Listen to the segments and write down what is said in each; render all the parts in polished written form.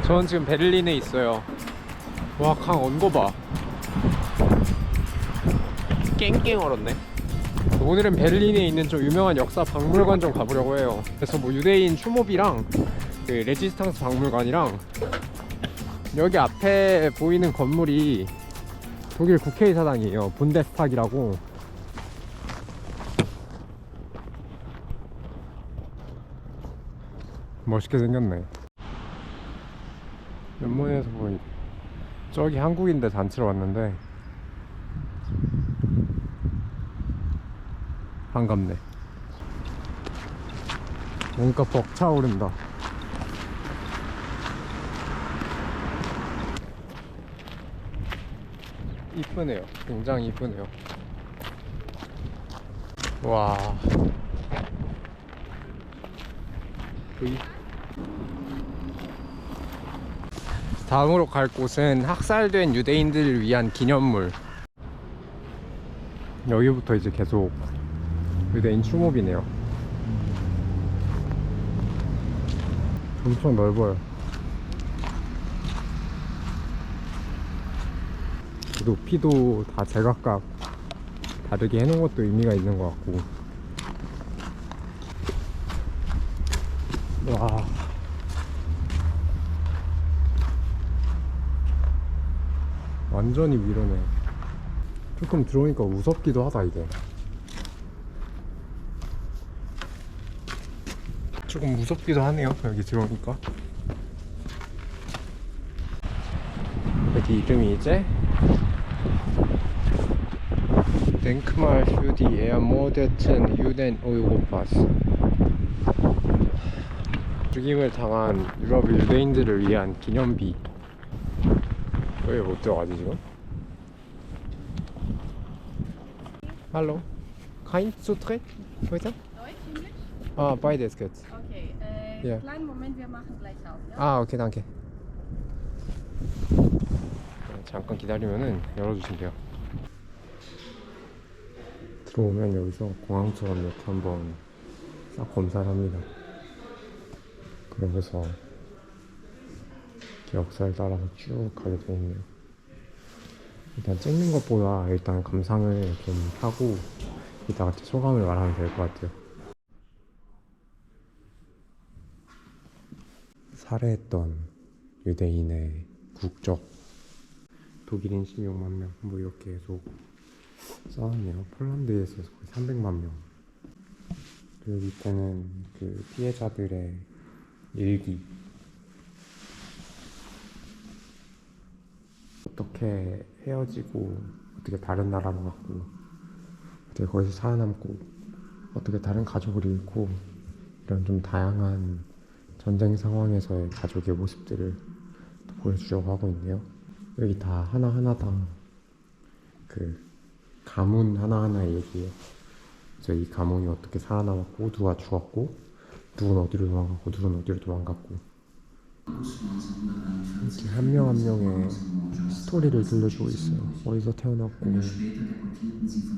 저는 지금 베를린에 있어요. 와, 강 언거 봐. 깽깽 얼었네. 오늘은 베를린에 있는 좀 유명한 역사 박물관 좀 가보려고 해요. 그래서 뭐 유대인 추모비랑 그 레지스탕스 박물관이랑 여기 앞에 보이는 건물이 독일 국회의사당이에요. 분데스탁이라고. 멋있게 생겼네. 연문에서 보니 저기 한국인들 단체로 왔는데 반갑네. 뭔가 벅차오른다. 이쁘네요. 굉장히 이쁘네요. 와. 다음으로 갈 곳은 학살된 유대인들을 위한 기념물. 여기부터 이제 계속 유대인 추모비네요. 엄청 넓어요. 높이도 다 제각각 다르게 해놓은 것도 의미가 있는 것 같고. 와. 완전히 위로네. 조금 들어오니까 무섭기도 하다. 이게 조금 무섭기도 하네요. 여기 들어오니까. 여기 이름이 이제 덴크말 für die ermordeten Juden Europas. 죽임을 당한 유럽 유대인들을 위한 기념비. 왜 못 들어가지 지금? Hallo. Kein Zutritt? Bitte? Deutsch, Englisch? Ah, beides geht. Okay, Ja. kleinen Moment, wir machen gleich auf, ja? 아, 오케이, danke. 잠깐 기다리면은 열어주시면 돼요. 들어오면 여기서 공항처럼 이렇게 한번 싹 검사를 합니다. 그러면서 이렇게 역사를 따라서 쭉 가게 되어 있네요. 일단 찍는 것보다 일단 감상을 좀 하고 이따가 소감을 말하면 될 것 같아요. 살해했던 유대인의 국적 독일인 16만 명, 뭐 이렇게 계속 써놨네요. 폴란드에서 거의 300만 명. 그리고 이때는 그 피해자들의 일기, 어떻게 헤어지고 어떻게 다른 나라로 갔고 어떻게 거기서 살아남고 어떻게 다른 가족을 잃고 이런 좀 다양한 전쟁 상황에서의 가족의 모습들을 보여주려고 하고 있네요. 여기 다 하나하나당 그 가문 하나하나의 얘기예요. 그래서 이 가문이 어떻게 살아남았고 누가 죽었고 누군 어디로 도망갔고 누군 어디로 도망갔고 이렇게 한 명 한 명의 스토리를 들려주고 있어요. 어디서 태어났고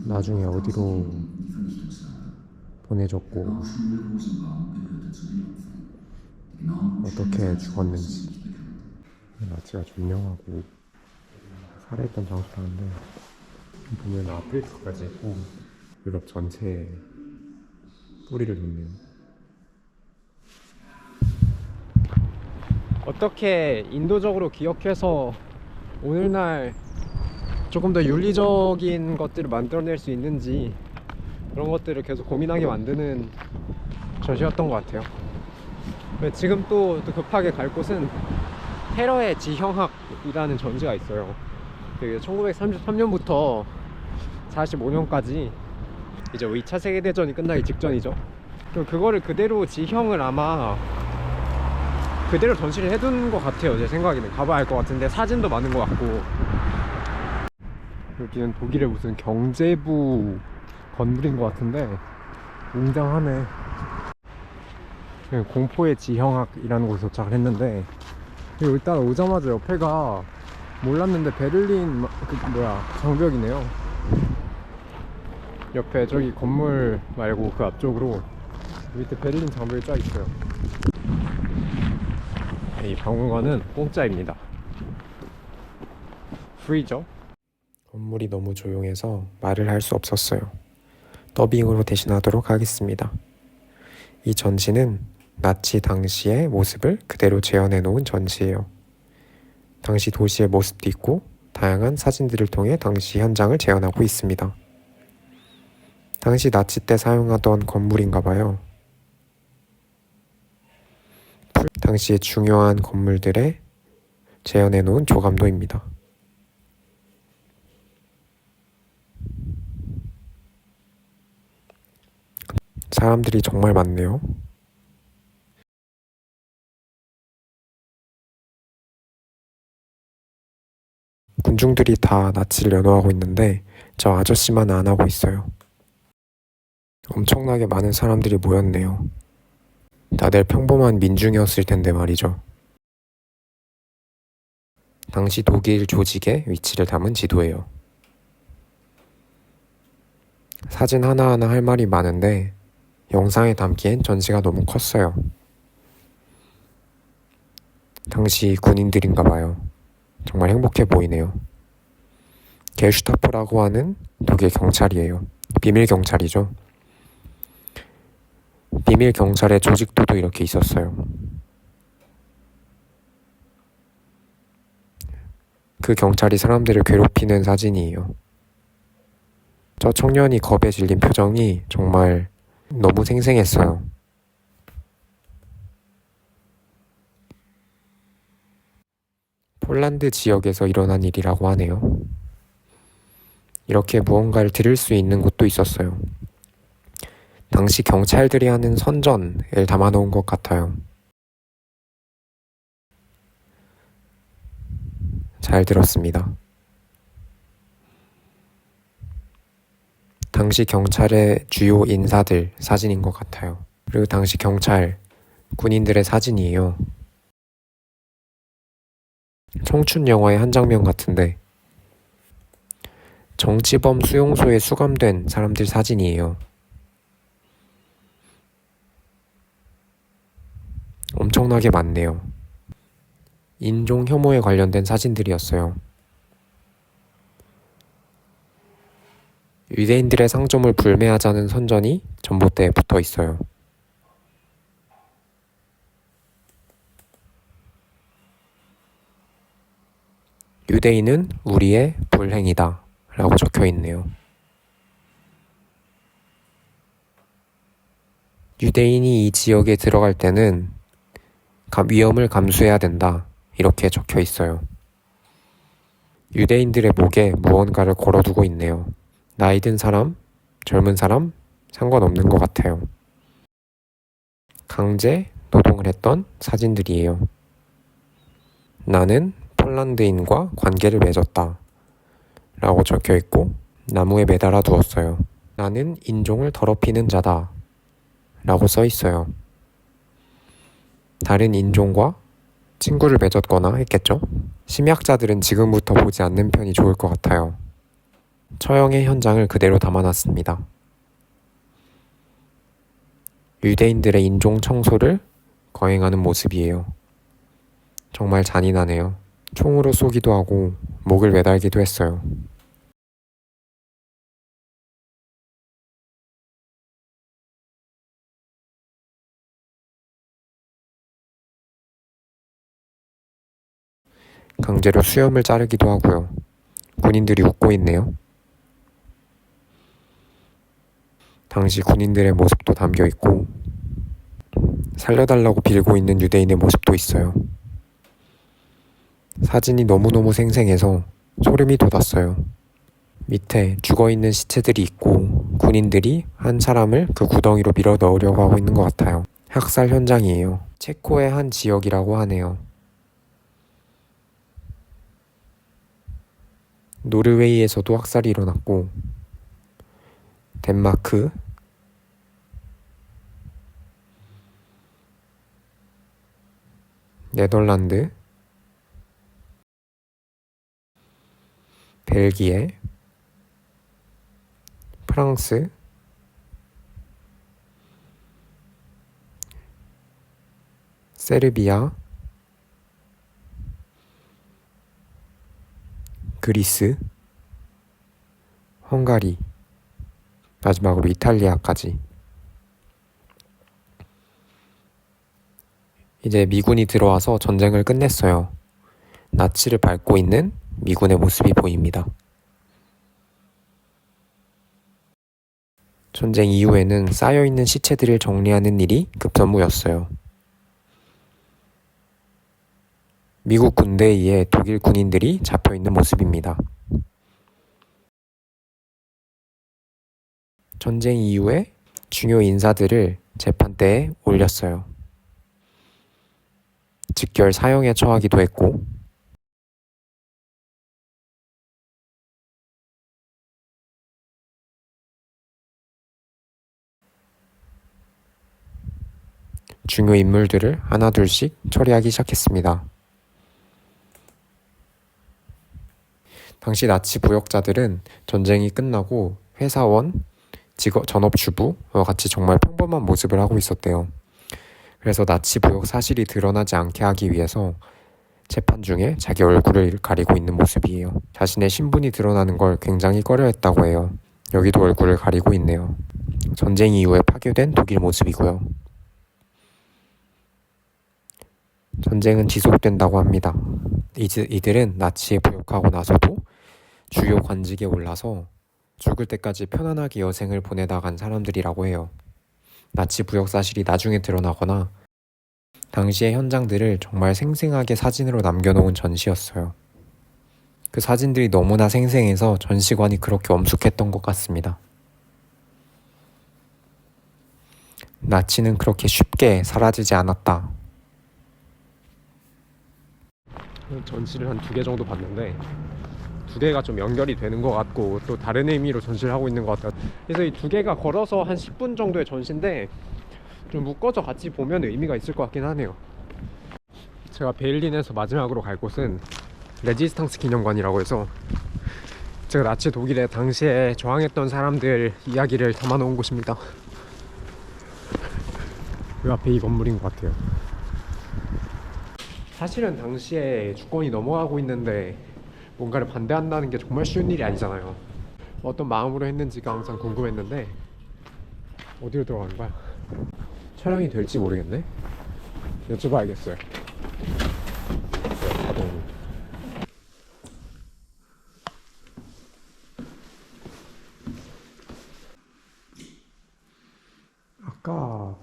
나중에 어디로 보내졌고 어떻게 죽었는지. 나치가 점령하고 살해했던 장소라는데 보면 아프리카까지 있고 유럽 전체에 뿌리를 뒀네요. 어떻게 인도적으로 기억해서 오늘날 조금 더 윤리적인 것들을 만들어낼 수 있는지 그런 것들을 계속 고민하게 만드는 전시였던 것 같아요. 지금 또 급하게 갈 곳은 테러의 지형학이라는 전시가 있어요. 1933년부터 45년까지 이제 2차 세계대전이 끝나기 직전이죠. 그거를 그대로 지형을 아마 그대로 전시를 해둔 것 같아요. 제 생각에는 가봐야 알 것 같은데 사진도 많은 것 같고. 여기는 독일의 무슨 경제부 건물인 것 같은데 웅장하네. 공포의 지형학이라는 곳에 도착을 했는데 일단 오자마자 옆에가 몰랐는데 베를린 장벽이네요. 옆에 저기 건물 말고 그 앞쪽으로 밑에 베를린 장벽이 쫙 있어요. 이 박물관은 공짜입니다. 프리죠? 건물이 너무 조용해서 말을 할 수 없었어요. 더빙으로 대신하도록 하겠습니다. 이 전시는 나치 당시의 모습을 그대로 재현해 놓은 전시예요. 당시 도시의 모습도 있고 다양한 사진들을 통해 당시 현장을 재현하고 있습니다. 당시 나치 때 사용하던 건물인가 봐요. 당시의 중요한 건물들에 재현해 놓은 조감도입니다. 사람들이 정말 많네요. 군중들이 다 나치를 연호하고 있는데 저 아저씨만 안 하고 있어요. 엄청나게 많은 사람들이 모였네요. 다들 평범한 민중이었을 텐데 말이죠. 당시 독일 조직의 위치를 담은 지도예요. 사진 하나하나 할 말이 많은데 영상에 담기엔 전시가 너무 컸어요. 당시 군인들인가 봐요. 정말 행복해 보이네요. 게슈타포라고 하는 독일 경찰이에요. 비밀 경찰이죠. 비밀 경찰의 조직도도 이렇게 있었어요. 그 경찰이 사람들을 괴롭히는 사진이에요. 저 청년이 겁에 질린 표정이 정말 너무 생생했어요. 폴란드 지역에서 일어난 일이라고 하네요. 이렇게 무언가를 들을 수 있는 곳도 있었어요. 당시 경찰들이 하는 선전을 담아놓은 것 같아요. 잘 들었습니다. 당시 경찰의 주요 인사들 사진인 것 같아요. 그리고 당시 경찰, 군인들의 사진이에요. 청춘 영화의 한 장면 같은데 정치범 수용소에 수감된 사람들 사진이에요. 엄청나게 많네요. 인종 혐오에 관련된 사진들이었어요. 유대인들의 상점을 불매하자는 선전이 전봇대에 붙어 있어요. 유대인은 우리의 불행이다 라고 적혀 있네요. 유대인이 이 지역에 들어갈 때는 위험을 감수해야 된다 이렇게 적혀 있어요. 유대인들의 목에 무언가를 걸어두고 있네요. 나이 든 사람, 젊은 사람 상관없는 것 같아요. 강제 노동을 했던 사진들이에요. 나는 폴란드인과 관계를 맺었다 라고 적혀 있고 나무에 매달아 두었어요. 나는 인종을 더럽히는 자다 라고 써 있어요. 다른 인종과 친구를 맺었거나 했겠죠? 심리학자들은 지금부터 보지 않는 편이 좋을 것 같아요. 처형의 현장을 그대로 담아놨습니다. 유대인들의 인종 청소를 거행하는 모습이에요. 정말 잔인하네요. 총으로 쏘기도 하고 목을 매달기도 했어요. 강제로 수염을 자르기도 하고요. 군인들이 웃고 있네요. 당시 군인들의 모습도 담겨 있고 살려달라고 빌고 있는 유대인의 모습도 있어요. 사진이 너무너무 생생해서 소름이 돋았어요. 밑에 죽어있는 시체들이 있고 군인들이 한 사람을 그 구덩이로 밀어 넣으려고 하고 있는 것 같아요. 학살 현장이에요. 체코의 한 지역이라고 하네요. 노르웨이에서도 학살이 일어났고 덴마크, 네덜란드, 벨기에, 프랑스, 세르비아, 그리스, 헝가리, 마지막으로 이탈리아까지. 이제 미군이 들어와서 전쟁을 끝냈어요. 나치를 밟고 있는 미군의 모습이 보입니다. 전쟁 이후에는 쌓여있는 시체들을 정리하는 일이 급선무였어요. 미국 군대에 의해 독일 군인들이 잡혀있는 모습입니다. 전쟁 이후에 중요 인사들을 재판대에 올렸어요. 즉결 사형에 처하기도 했고, 중요 인물들을 하나둘씩 처리하기 시작했습니다. 당시 나치 부역자들은 전쟁이 끝나고 회사원, 전업주부와 같이 정말 평범한 모습을 하고 있었대요. 그래서 나치 부역 사실이 드러나지 않게 하기 위해서 재판 중에 자기 얼굴을 가리고 있는 모습이에요. 자신의 신분이 드러나는 걸 굉장히 꺼려했다고 해요. 여기도 얼굴을 가리고 있네요. 전쟁 이후에 파괴된 독일 모습이고요. 전쟁은 지속된다고 합니다. 이들은 나치에 부역하고 나서도 주요 관직에 올라서 죽을 때까지 편안하게 여생을 보내다 간 사람들이라고 해요. 나치 부역 사실이 나중에 드러나거나 당시의 현장들을 정말 생생하게 사진으로 남겨놓은 전시였어요. 그 사진들이 너무나 생생해서 전시관이 그렇게 엄숙했던 것 같습니다. 나치는 그렇게 쉽게 사라지지 않았다. 전시를 한 2개 정도 봤는데 2개가 좀 연결이 되는 것 같고 또 다른 의미로 전시를 하고 있는 것 같아요. 그래서 이 2개가 걸어서 한 10분 정도의 전시인데 좀 묶어서 같이 보면 의미가 있을 것 같긴 하네요. 제가 베를린에서 마지막으로 갈 곳은 레지스탕스 기념관이라고 해서 제가 나치 독일에 당시에 저항했던 사람들 이야기를 담아놓은 곳입니다. 그 앞에 이 건물인 것 같아요. 사실은 당시에 주권이 넘어가고 있는데 뭔가를 반대한다는 게 정말 쉬운 일이 아니잖아요. 어떤 마음으로 했는지가 항상 궁금했는데 어디로 들어가는 거야? 촬영이 될지 모르겠네? 여쭤봐야겠어요. 자동. 아까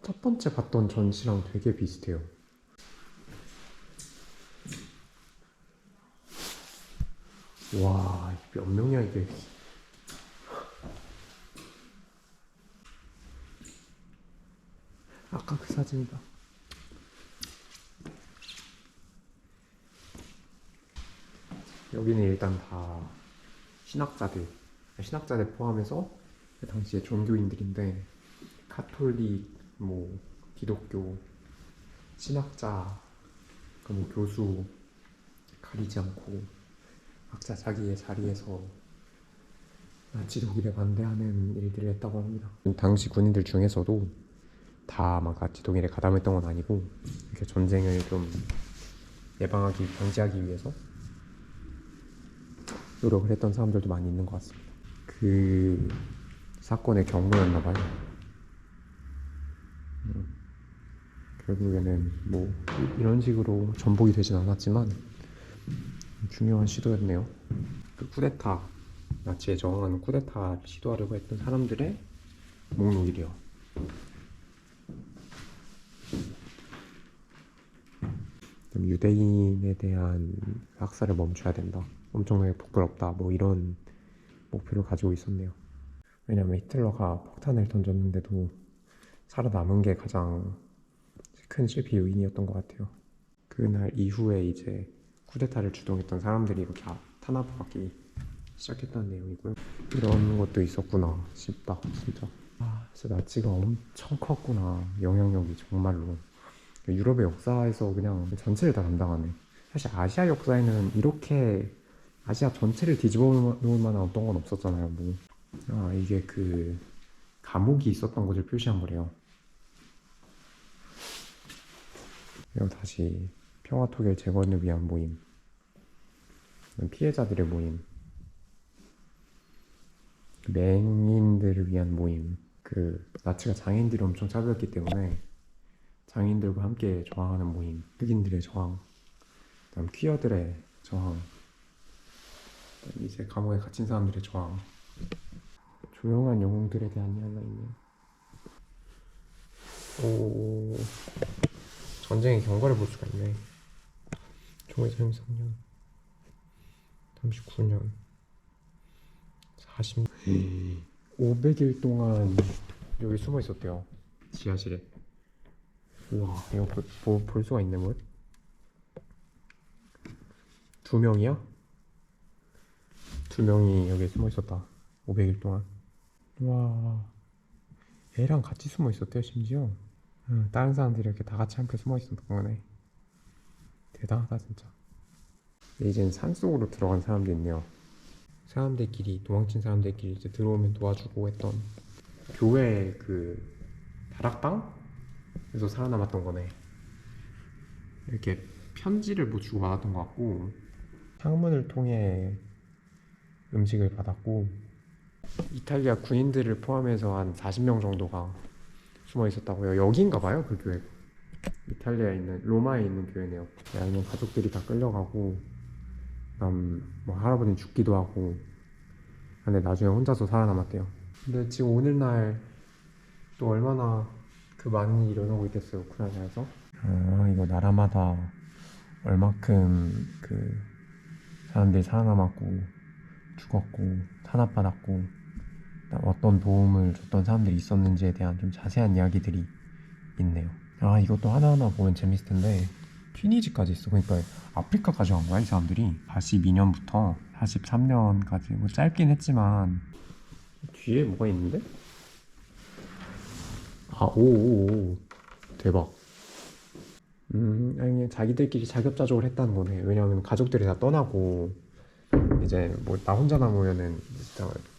첫 번째 봤던 전시랑 되게 비슷해요. 와, 몇 명이야 이게. 아까 그 사진이다. 여기는 일단 다 신학자들 포함해서 그 당시에 종교인들인데 가톨릭, 기독교, 신학자, 교수 가리지 않고 각자 자기의 자리에서 나치 독일에 반대하는 일들을 했다고 합니다. 당시 군인들 중에서도 다 막 나치 독일에 가담했던 건 아니고 이렇게 전쟁을 좀 방지하기 위해서 노력을 했던 사람들도 많이 있는 것 같습니다. 그 사건의 경로였나 봐요. 결국에는 이런 식으로 전복이 되진 않았지만 중요한 시도였네요. 그 쿠데타, 나치에 저항하는 쿠데타 시도하려고 했던 사람들의 목록이래요. 유대인에 대한 학살을 멈춰야 된다, 엄청나게 부끄럽다, 이런 목표를 가지고 있었네요. 왜냐면 히틀러가 폭탄을 던졌는데도 살아남은 게 가장 큰 실패 요인이었던 것 같아요. 그날 이후에 이제 쿠데타를 주동했던 사람들이 이렇게 탄압을 받기 시작했다는 내용이고요. 이런 것도 있었구나 싶다, 진짜. 진짜 나치가 엄청 컸구나, 영향력이 정말로. 유럽의 역사에서 그냥 전체를 다 담당하네. 사실 아시아 역사에는 이렇게 아시아 전체를 뒤집어 놓을 만한 어떤 건 없었잖아요. 이게 그 감옥이 있었던 것을 표시한 거래요. 그리고 다시 평화 토길 재건을 위한 모임. 피해자들의 모임, 맹인들을 위한 모임. 그 나치가 장애인들을 엄청 차별했기 때문에 장애인들과 함께 저항하는 모임, 흑인들의 저항, 그다음 퀴어들의 저항, 그다음 이제 감옥에 갇힌 사람들의 저항. 조용한 영웅들에 대한 이야기가 있네요. 오, 전쟁의 경과를 볼 수가 있네. 총회 33년, 39년, 40, 500일 동안 여기 숨어 있었대요. 지하실에. 우와, 이거 볼 수가 있네, 뭐. 2명이야? 2명이 여기 숨어 있었다. 500일 동안. 와, 애랑 같이 숨어 있었대요, 심지어. 다른 사람들이 이렇게 다 같이 함께 숨어 있었던 거네. 대단하다, 진짜. 근데 이제는 산속으로 들어간 사람도 있네요. 사람들끼리, 도망친 사람들끼리 이제 들어오면 도와주고 했던 교회 그 다락방에서 살아남았던 거네. 이렇게 편지를 뭐 주고 받았던 것 같고, 창문을 통해 음식을 받았고, 이탈리아 군인들을 포함해서 한 40명 정도가 숨어 있었다고요. 여기인가 봐요, 그 교회가. 이탈리아에 있는, 로마에 있는 교회네요. 아니면 가족들이 다 끌려가고, 뭐 할아버지는 죽기도 하고. 근데 나중에 혼자서 살아남았대요. 근데 지금 오늘날 또 얼마나 그 많은 일이 일어나고 있겠어요, 우크라이나에서. 이거 나라마다 얼마큼 그 사람들이 살아남았고 죽었고 탄압받았고 어떤 도움을 줬던 사람들이 있었는지에 대한 좀 자세한 이야기들이 있네요. 이것도 하나하나 보면 재밌을 텐데 튀니지까지 있어. 그러니까 아프리카까지 간 거야, 이 사람들이. 42년부터 43년까지. 뭐 짧긴 했지만. 뒤에 뭐가 있는데? 오, 대박. 아니, 자기들끼리 자급자족을 했다는 거네. 왜냐하면 가족들이 다 떠나고 이제 뭐 나 혼자 남으면은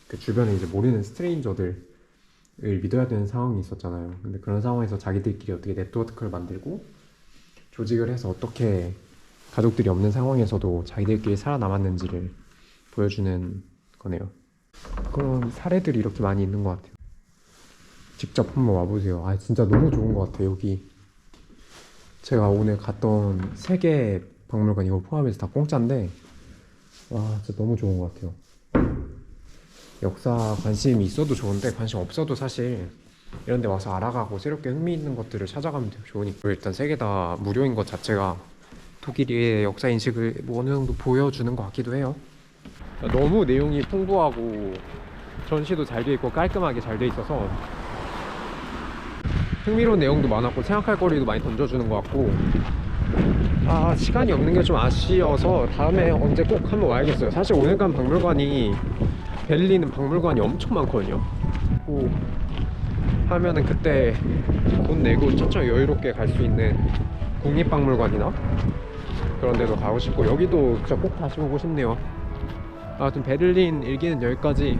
그 주변에 이제 모르는 스트레인저들을 믿어야 되는 상황이 있었잖아요. 근데 그런 상황에서 자기들끼리 어떻게 네트워크를 만들고 조직을 해서 어떻게 가족들이 없는 상황에서도 자기들끼리 살아남았는지를 보여주는 거네요. 그런 사례들이 이렇게 많이 있는 것 같아요. 직접 한번 와보세요. 진짜 너무 좋은 것 같아요, 여기. 제가 오늘 갔던 세계 박물관 이거 포함해서 다 공짜인데 와, 진짜 너무 좋은 것 같아요. 역사 관심이 있어도 좋은데 관심 없어도 사실 이런 데 와서 알아가고 새롭게 흥미있는 것들을 찾아가면 되게 좋으니까. 일단 세 개 다 무료인 것 자체가 독일의 역사 인식을 뭐 어느 정도 보여주는 것 같기도 해요. 너무 내용이 풍부하고 전시도 잘 돼 있고 깔끔하게 잘 돼 있어서 흥미로운 내용도 많았고 생각할 거리도 많이 던져주는 것 같고. 시간이 없는 게 좀 아쉬워서 다음에 언제 꼭 한번 와야겠어요. 사실 오늘 간 박물관이 베를린은 박물관이 엄청 많거든요. 하면은 그때 돈 내고 천천히 여유롭게 갈 수 있는 국립박물관이나 그런 데도 가고 싶고, 여기도 진짜 꼭 다시 보고 싶네요. 좀 베를린 일기는 여기까지.